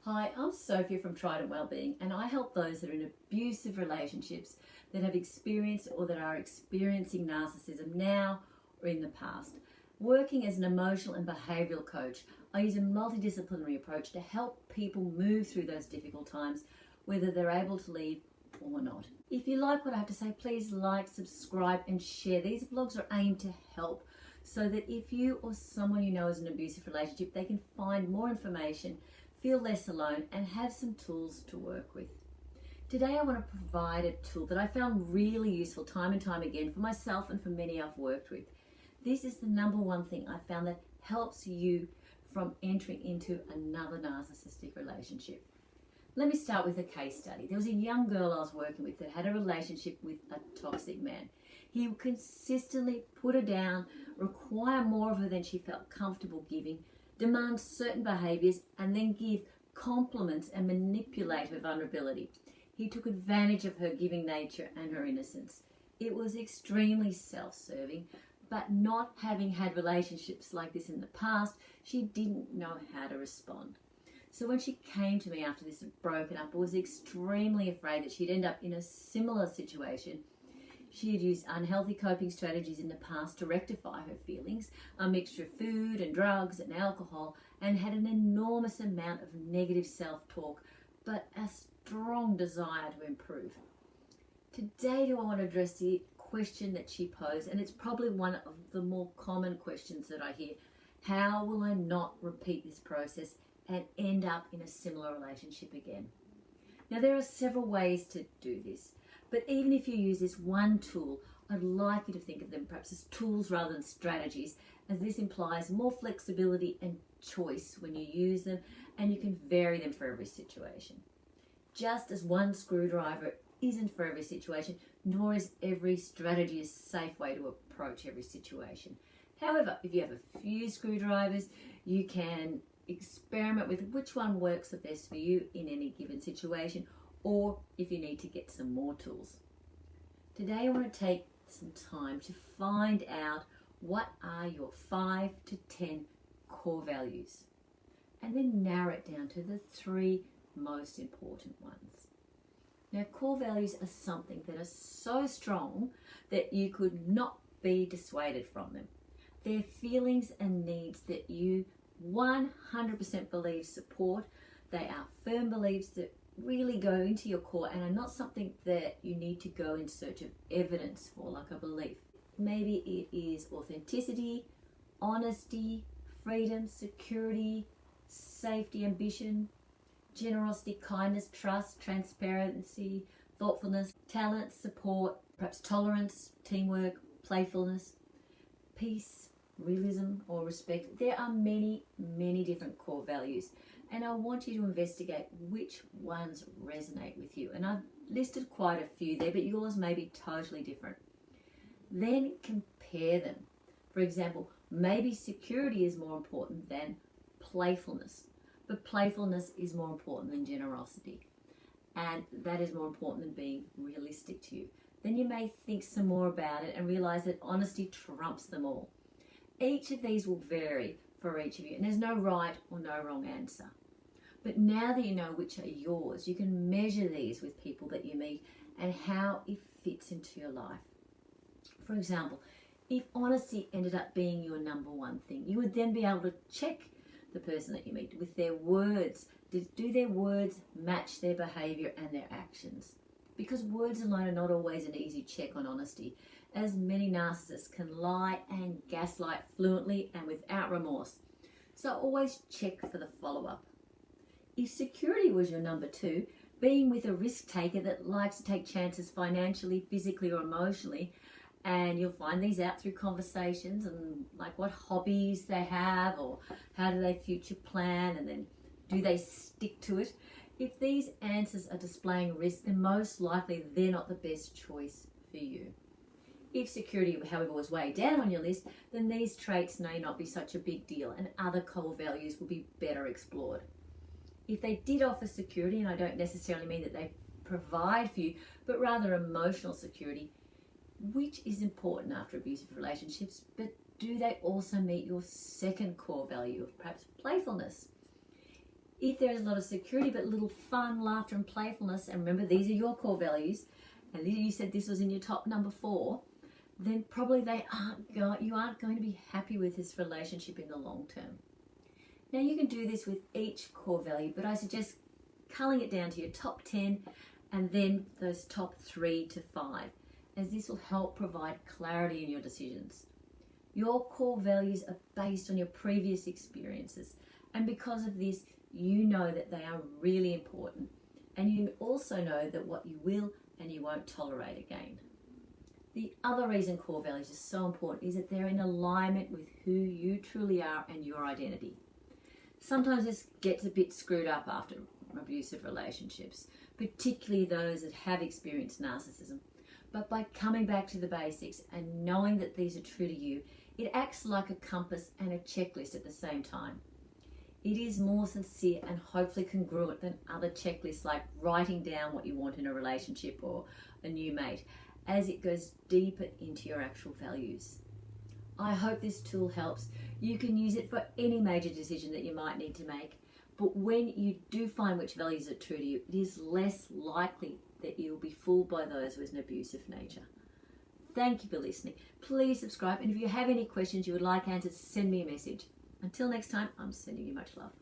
Hi, I'm Sophia from Wellbeing, and I help those that are in abusive relationships that have experienced or that are experiencing narcissism now or in the past. Working as an emotional and behavioural coach, I use a multidisciplinary approach to help people move through those difficult times, whether they're able to leave or not. If you like what I have to say, please like, subscribe and share. These vlogs are aimed to help so that if you or someone you know is in an abusive relationship, they can find more information, feel less alone and have some tools to work with. Today I want to provide a tool that I found really useful time and time again for myself and for many I've worked with. This is the number one thing I found that helps you from entering into another narcissistic relationship. Let me start with a case study. There was a young girl I was working with that had a relationship with a toxic man. He would consistently put her down, require more of her than she felt comfortable giving, demand certain behaviours and then give compliments and manipulate her vulnerability. He took advantage of her giving nature and her innocence. It was extremely self-serving, but not having had relationships like this in the past, she didn't know how to respond. So when she came to me after this had broken up, I was extremely afraid that she'd end up in a similar situation. She had used unhealthy coping strategies in the past to rectify her feelings, a mixture of food and drugs and alcohol, and had an enormous amount of negative self-talk, but a strong desire to improve. Today, I want to address the question that she posed, and it's probably one of the more common questions that I hear. How will I not repeat this process and end up in a similar relationship again? Now, there are several ways to do this. But even if you use this one tool, I'd like you to think of them perhaps as tools rather than strategies, as this implies more flexibility and choice when you use them, and you can vary them for every situation. Just as one screwdriver isn't for every situation, nor is every strategy a safe way to approach every situation. However, if you have a few screwdrivers, you can experiment with which one works the best for you in any given situation, or if you need to get some more tools. Today I want to take some time to find out what are your 5 to 10 core values, and then narrow it down to the 3 most important ones. Now, core values are something that are so strong that you could not be dissuaded from them. They're feelings and needs that you 100% believe support. They are firm beliefs that really go into your core and are not something that you need to go in search of evidence for, like a belief. Maybe it is authenticity, honesty, freedom, security, safety, ambition, generosity, kindness, trust, transparency, thoughtfulness, talent, support, perhaps tolerance, teamwork, playfulness, peace, realism or respect. There are many different core values, and I want you to investigate which ones resonate with you. And I've listed quite a few there, but yours may be totally different. Then compare them. For example, maybe security is more important than playfulness, but playfulness is more important than generosity, and that is more important than being realistic to you. Then you may think some more about it and realize that honesty trumps them all. Each of these will vary for each of you, and there's no right or no wrong answer. But now that you know which are yours, you can measure these with people that you meet and how it fits into your life. For example, if honesty ended up being your number one thing, you would then be able to check the person that you meet with their words. Do their words match their behavior and their actions? Because words alone are not always an easy check on honesty, as many narcissists can lie and gaslight fluently and without remorse. So always check for the follow-up. If security was your number 2, being with a risk taker that likes to take chances financially, physically or emotionally, and you'll find these out through conversations and like what hobbies they have or how do they future plan, and then do they stick to it. If these answers are displaying risk, then most likely they're not the best choice for you. If security, however, was way down on your list, then these traits may not be such a big deal and other core values will be better explored. If they did offer security, and I don't necessarily mean that they provide for you, but rather emotional security, which is important after abusive relationships, but do they also meet your second core value of perhaps playfulness? If there is a lot of security but little fun, laughter and playfulness, and remember these are your core values, and you said this was in your top number 4, then probably you aren't going to be happy with this relationship in the long term. Now you can do this with each core value, but I suggest culling it down to your top 10 and then those top 3 to 5, as this will help provide clarity in your decisions. Your core values are based on your previous experiences, and because of this, you know that they are really important, and you also know that what you will and you won't tolerate again. The other reason core values are so important is that they're in alignment with who you truly are and your identity. Sometimes this gets a bit screwed up after abusive relationships, particularly those that have experienced narcissism. But by coming back to the basics and knowing that these are true to you, it acts like a compass and a checklist at the same time. It is more sincere and hopefully congruent than other checklists like writing down what you want in a relationship or a new mate, as it goes deeper into your actual values. I hope this tool helps. You can use it for any major decision that you might need to make, but when you do find which values are true to you, it is less likely that you'll be fooled by those with an abusive nature. Thank you for listening. Please subscribe, and if you have any questions you would like answered, send me a message. Until next time, I'm sending you much love.